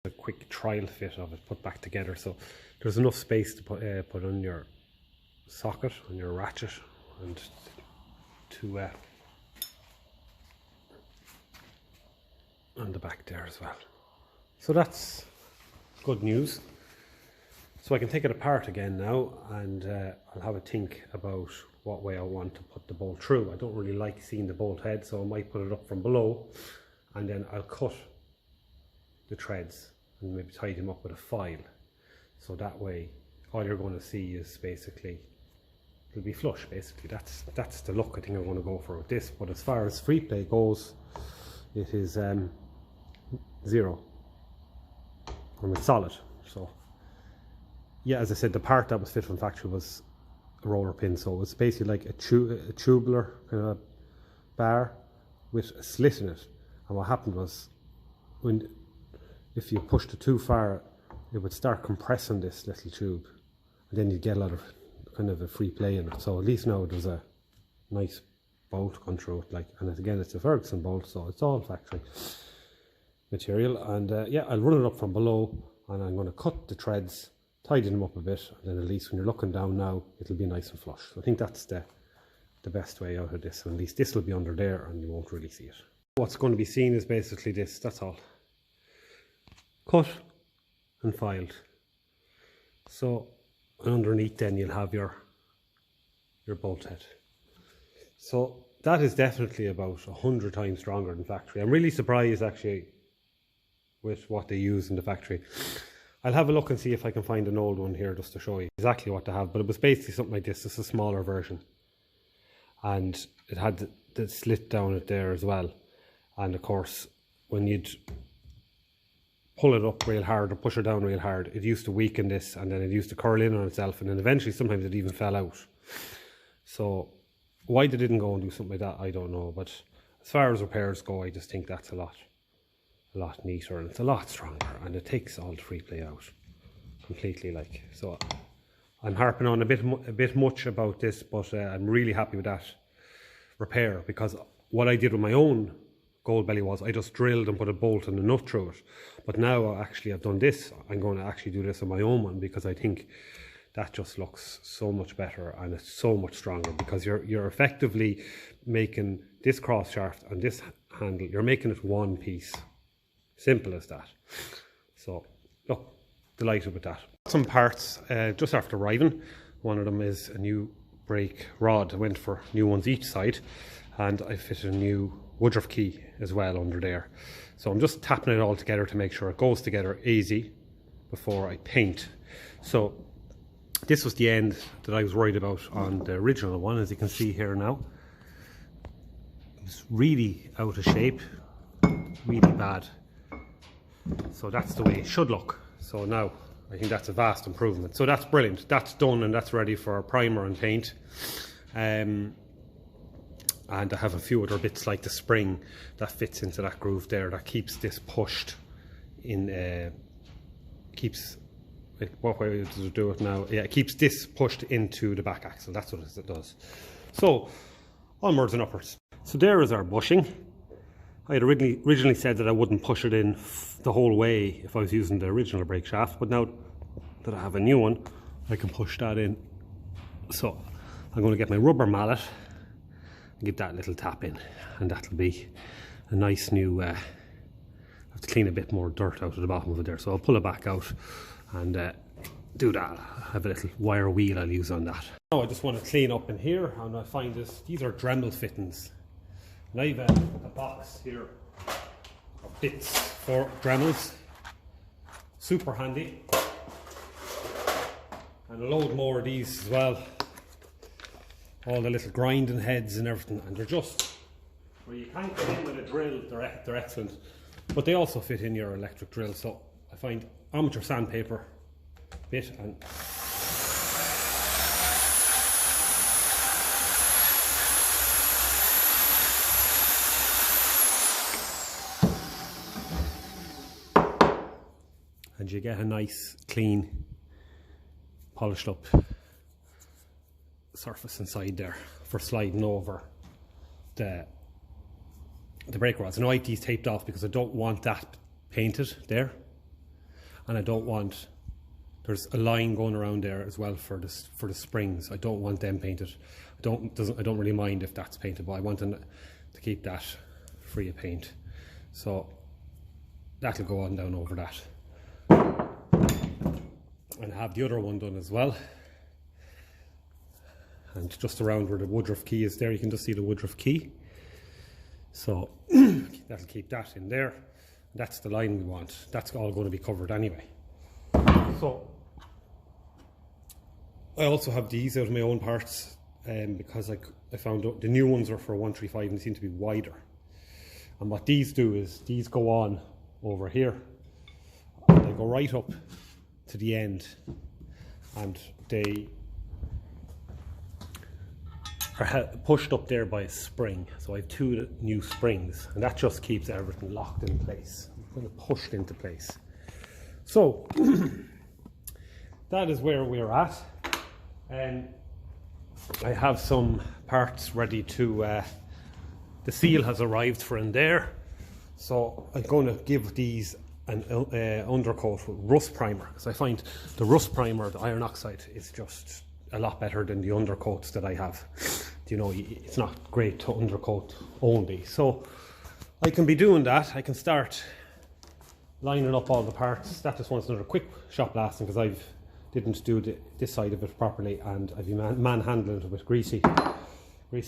a quick trial fit of it put back together, so there's enough space to put on your socket, on your ratchet, and to on the back there as well. So that's good news. So I can take it apart again now, and I'll have a think about what way I want to put the bolt through. I don't really like seeing the bolt head, so I might put it up from below, and then I'll cut the threads and maybe tie them up with a file, so that way all you're going to see is basically it'll be flush. Basically that's the look I think I'm going to go for with this. But as far as free play goes, it is 0 and it's solid. So yeah, as I said, the part that was fit from factory was a roller pin, so it's basically like a tubular kind of bar with a slit in it. And what happened was, if you pushed it too far, it would start compressing this little tube, and then you'd get a lot of kind of a free play in it. So at least now there's a nice bolt gone through it, and again it's a Ferguson bolt, so it's all factory material. And yeah, I'll run it up from below, and I'm going to cut the threads, tidy them up a bit, and then at least when you're looking down now, it'll be nice and flush. So I think that's the best way out of this, and at least this will be under there and you won't really see it. What's going to be seen is basically this, that's all. Cut and filed. So underneath then you'll have your bolt head. So that is definitely about 100 times stronger than factory. I'm really surprised actually with what they use in the factory. I'll have a look and see if I can find an old one here just to show you exactly what they have, but it was basically something like this. It's a smaller version, and it had the slit down it there as well. And of course, when you'd pull it up real hard or push it down real hard, it used to weaken this, and then it used to curl in on itself, and then eventually sometimes it even fell out. So why they didn't go and do something like that, I don't know. But as far as repairs go, I just think that's a lot neater, and it's a lot stronger, and it takes all the free play out completely. So I'm harping on a bit much about this, but I'm really happy with that repair, because what I did with my own gold belly was I just drilled and put a bolt and a nut through it. But now I've done this, I'm going to actually do this on my own one, because I think that just looks so much better and it's so much stronger, because you're effectively making this cross shaft and this handle, you're making it one piece. Simple as that. So look, delighted with that. Some parts just after arriving. One of them is a new brake rod. I went for new ones each side, and I fitted a new Woodruff key as well under there. So I'm just tapping it all together to make sure it goes together easy before I paint. So this was the end that I was worried about on the original one. As you can see here now, it was really out of shape, really bad. So that's the way it should look. So now I think that's a vast improvement. So that's brilliant. That's done, and that's ready for primer and paint. And I have a few other bits like the spring that fits into that groove there, that keeps this pushed in, what way does it do it now? Yeah, it keeps this pushed into the back axle. That's what it does. So onwards and upwards. So there is our bushing. I had originally said that I wouldn't push it in the whole way if I was using the original brake shaft, but now that I have a new one, I can push that in. So I'm going to get my rubber mallet and give that little tap in, and that'll be a nice new, I have to clean a bit more dirt out of the bottom of it there, so I'll pull it back out and do that. I have a little wire wheel I'll use on that. Now I just want to clean up in here, and I find these are Dremel fittings. And I have a box here of bits for Dremels, super handy, and a load more of these as well. All the little grinding heads and everything, and they're just where you can't get in with a drill. They're excellent, but they also fit in your electric drill. So I find amateur sandpaper bit and you get a nice, clean, polished up surface inside there for sliding over the brake rods. And I like these taped off because I don't want that painted there. and I don't want, there's a line going around there as well for the springs. I don't want them painted. I don't really mind if that's painted, but I want to keep that free of paint. So that'll go on down over that. And have the other one done as well. And just around where the Woodruff key is there, you can just see the Woodruff key. So that'll keep that in there. That's the line we want. That's all going to be covered anyway. So I also have these out of my own parts because I found out the new ones are for 135 and they seem to be wider. And what these do is these go on over here. And they go right up to the end, and they are pushed up there by a spring. So I have 2 new springs, and that just keeps everything locked in place, kind of pushed into place. So that is where we're at, and I have some parts ready to the seal has arrived for in there, so I'm going to give these an undercoat with rust primer, because I find the rust primer, the iron oxide, is just a lot better than the undercoats that I have. You know, it's not great to undercoat only. So I can be doing that. I can start lining up all the parts. That just wants another quick shop blasting, because I didn't do this side of it properly, and I've been manhandling it with greasy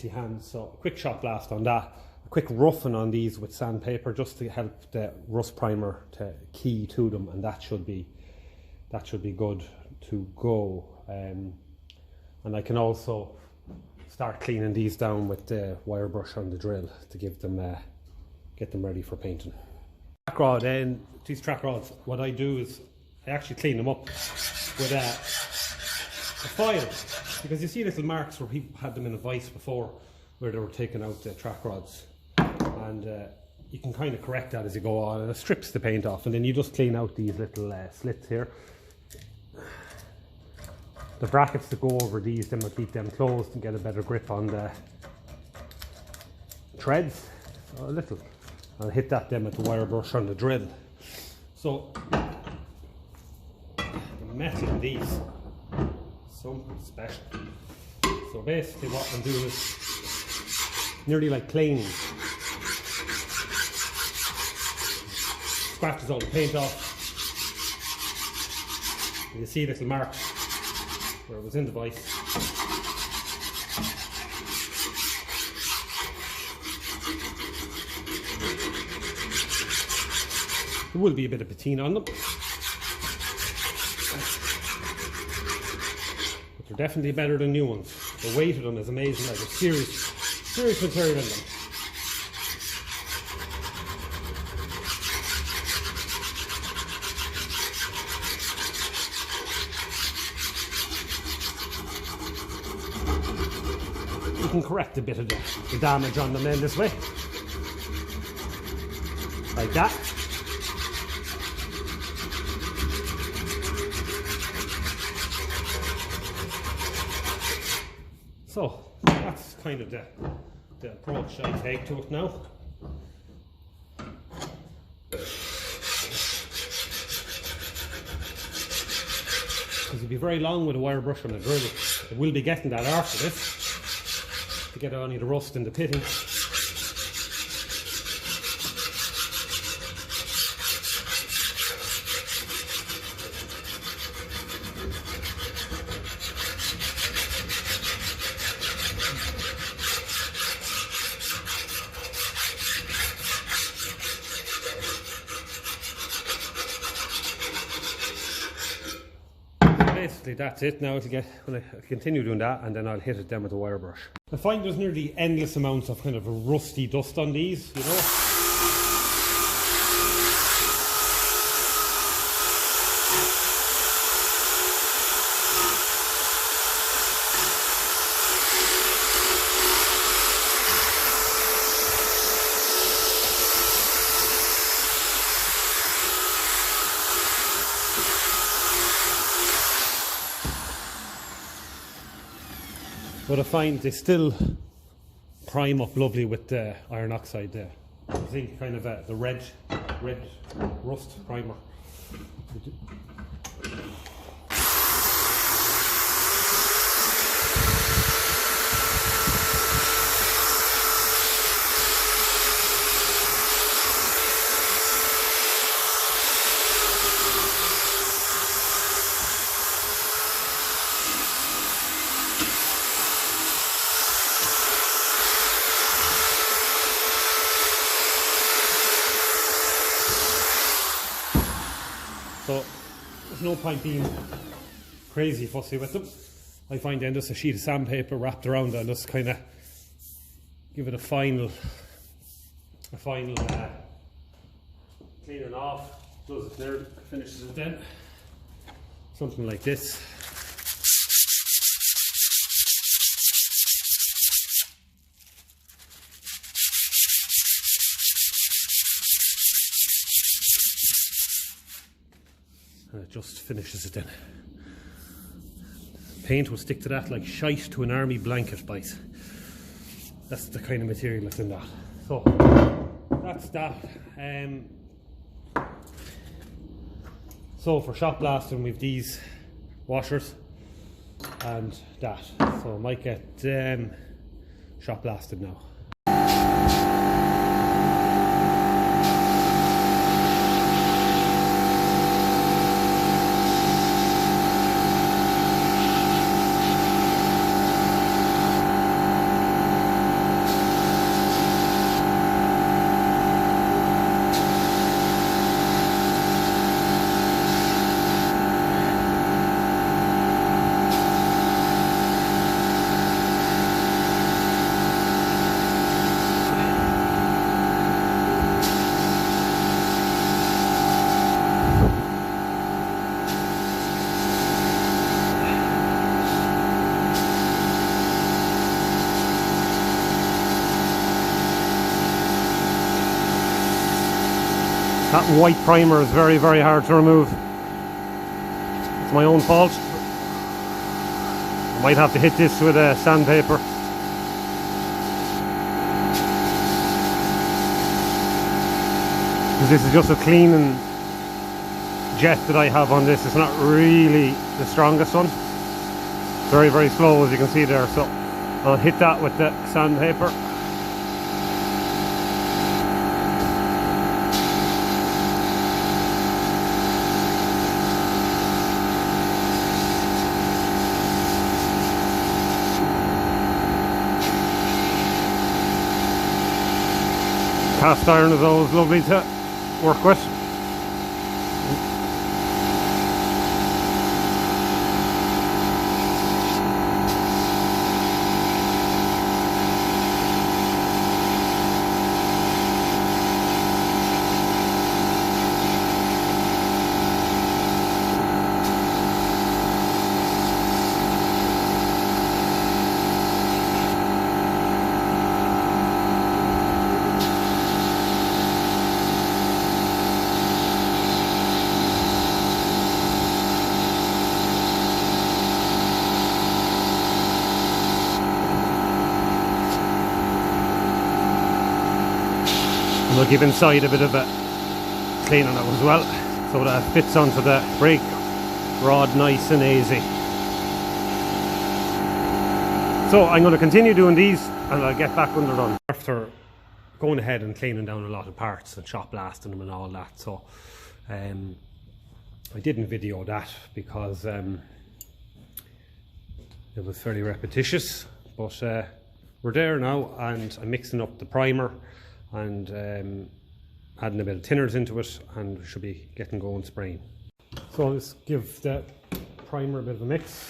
hands. So a quick shop blast on that. Quick roughing on these with sandpaper just to help the rust primer to key to them, and that should be good to go. And I can also start cleaning these down with the wire brush on the drill to give them get them ready for painting. Track rod, and these track rods, what I do is I actually clean them up with a foil, because you see little marks where people had them in a vise before where they were taking out the track rods. And you can kind of correct that as you go on, and it strips the paint off, and then you just clean out these little slits here. The brackets that go over these, then we'll keep them closed and get a better grip on the threads. So a little, I'll hit that then with the wire brush on the drill. So the metal in these, something special. So basically what I'm doing is nearly like cleaning. Scratches all the paint off. And you see little marks where it was in the vise. There will be a bit of patina on them, but they're definitely better than new ones. The weight of them is amazing. Like, there's serious material in them. You can correct a bit of the damage on them then this way, like that. So that's kind of the approach I take to it now. Because you'd be very long with a wire brush on a drill. It will be getting that after this, to get any of the rust in the pitting. Basically that's it. Now I'll continue doing that, and then I'll hit it down with the wire brush. I find there's nearly endless amounts of kind of a rusty dust on these, you know. But I find they still prime up lovely with the iron oxide there. I think kind of the red rust primer. So there's no point being crazy fussy with them. I find then just a sheet of sandpaper wrapped around it and just kind of give it a final cleaning off. Does it there, finishes it then. Something like this. And it just finishes it then. Paint will stick to that like shite to an army blanket bite. That's the kind of material that's in that. So that's that. So for shot blasting we've these washers and that. So I might get shot blasted now. That white primer is very, very hard to remove. It's my own fault. I might have to hit this with a sandpaper. Because this is just a cleaning jet that I have on this. It's not really the strongest one. Very, very slow as you can see there. So I'll hit that with the sandpaper. Cast iron is always lovely to work with. We'll give inside a bit of a cleaning up as well, so that it fits onto the brake rod nice and easy. So I'm going to continue doing these and I'll get back when they're done. After going ahead and cleaning down a lot of parts and shot blasting them and all that, so I didn't video that because it was fairly repetitious, but we're there now and I'm mixing up the primer and adding a bit of thinners into it, and we should be getting going spraying. So let's give the primer a bit of a mix.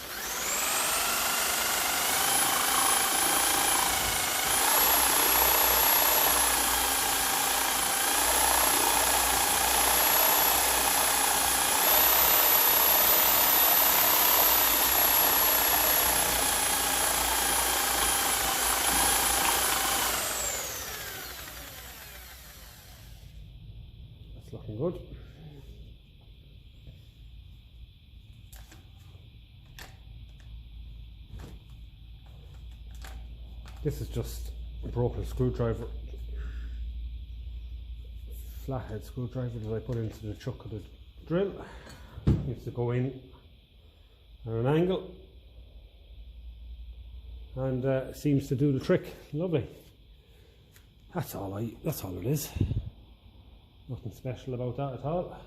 Looking good. This is just a broken screwdriver, flathead screwdriver that I put into the chuck of the drill needs to go in at an angle, and seems to do the trick. Lovely. That's all it is. Nothing special about that at all.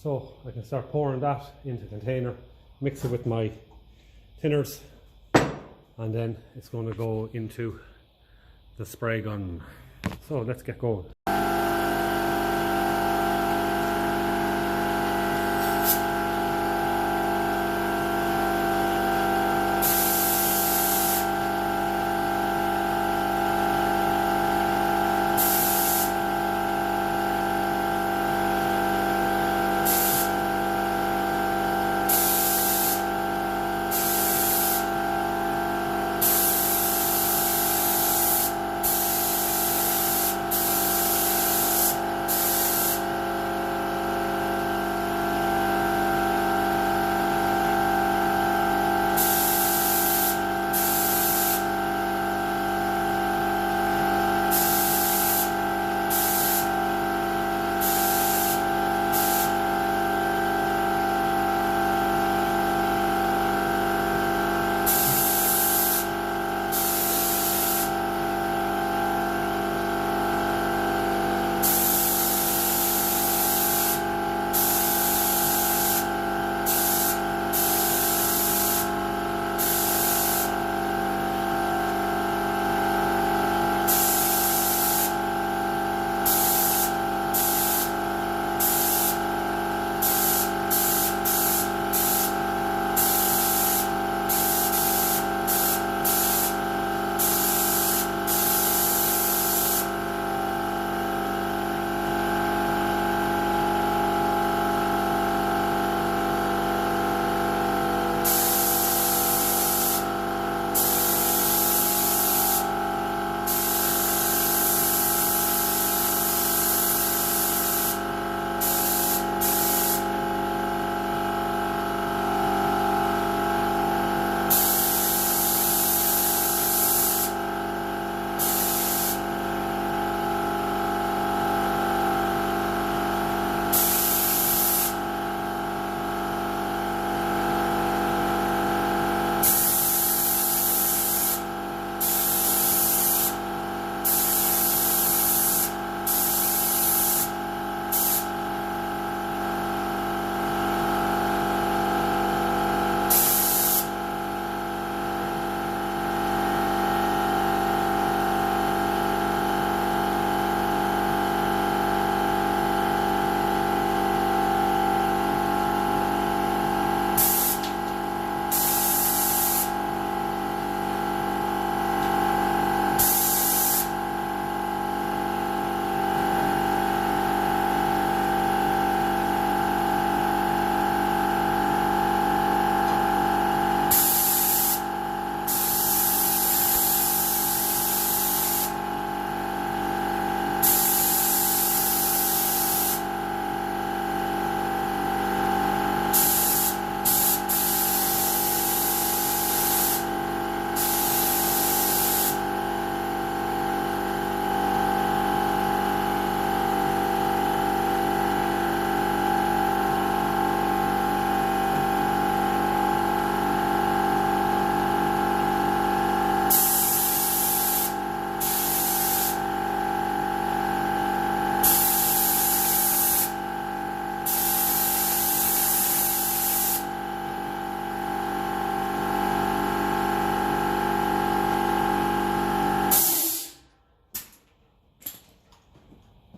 So I can start pouring that into the container, mix it with my thinners, and then it's going to go into the spray gun. So let's get going.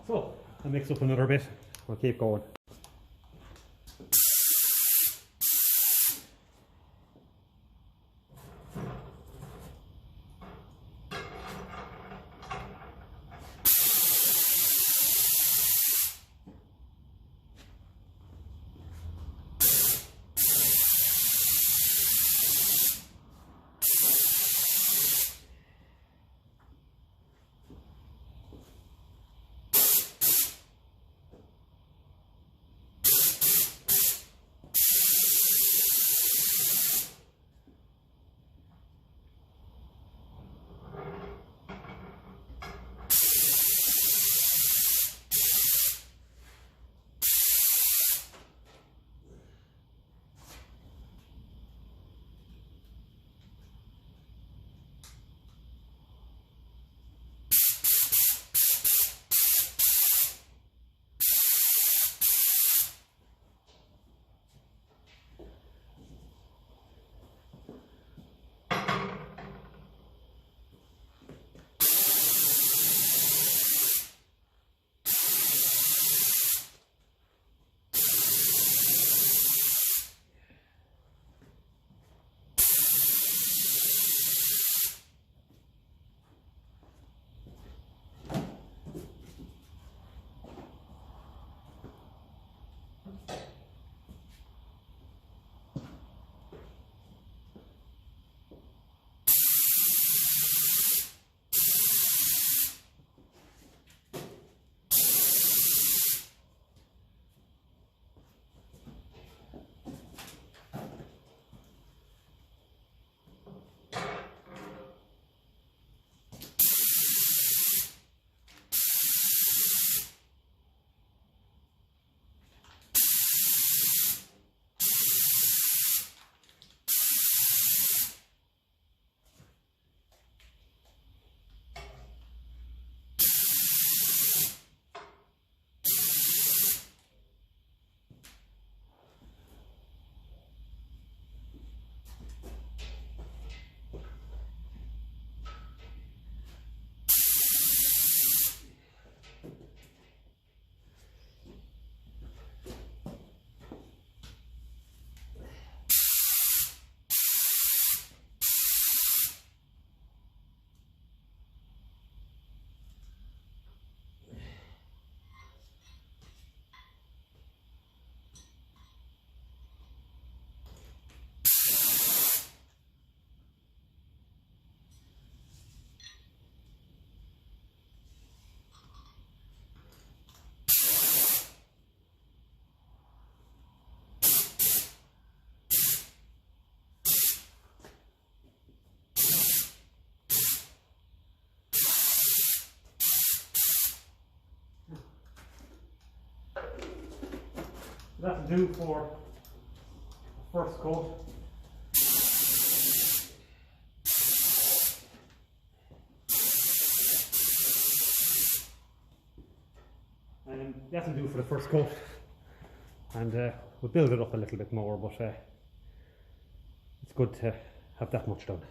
So I'll mix up another bit. We'll keep going. So that'll do for the first coat. That'll do for the first coat, and we'll build it up a little bit more, but it's good to have that much done.